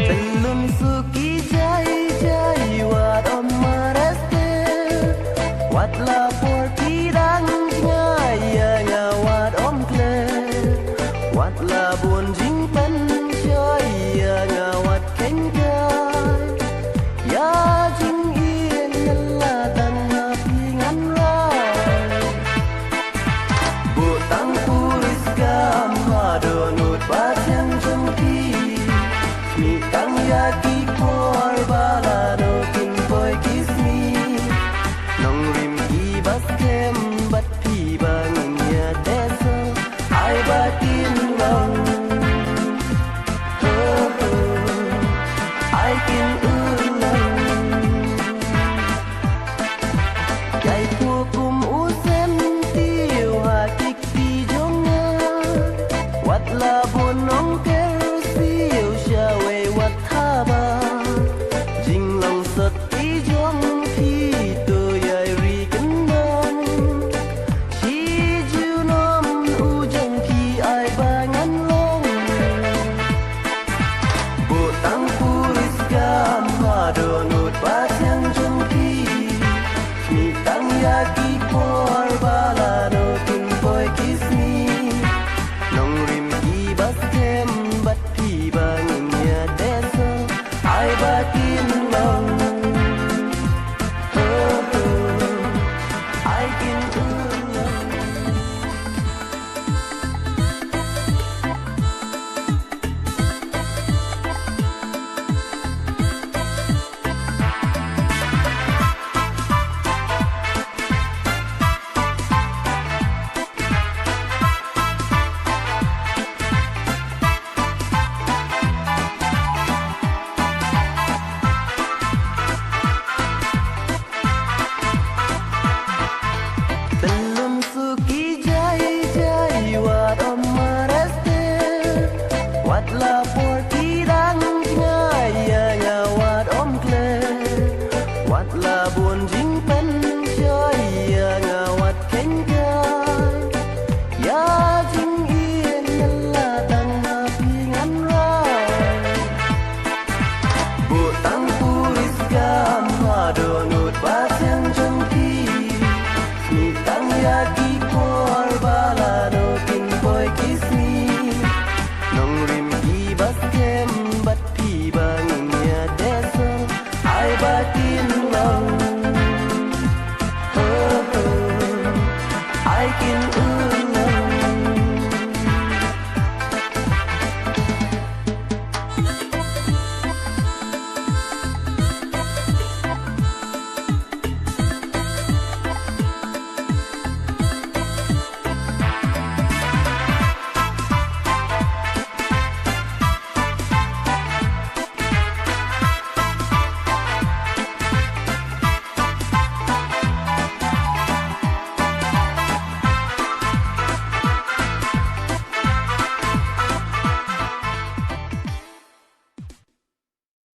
Belum suki jai jai wat om mareste wat la por tidang ngai ya nya wat om kle wat la buồn jing pen chơi ya nya wat ken kai ya jing yên la tan na pi ngan ra bu tang puris gam ha do nut ba chang chang pi mi tang ya ki por bala do kin boy kiss me nong rim ki bas kem bat pi bangin ya deso ai ba tin long ai kin ulang dai pu kum u sem tiêu ha tik pi jong wat la bun nong ker siêu sha we wat tha ba jing long sat pi jong pi tu yai ri kan nam chi ju nom u jong pi ai ba ngan long bu tang pu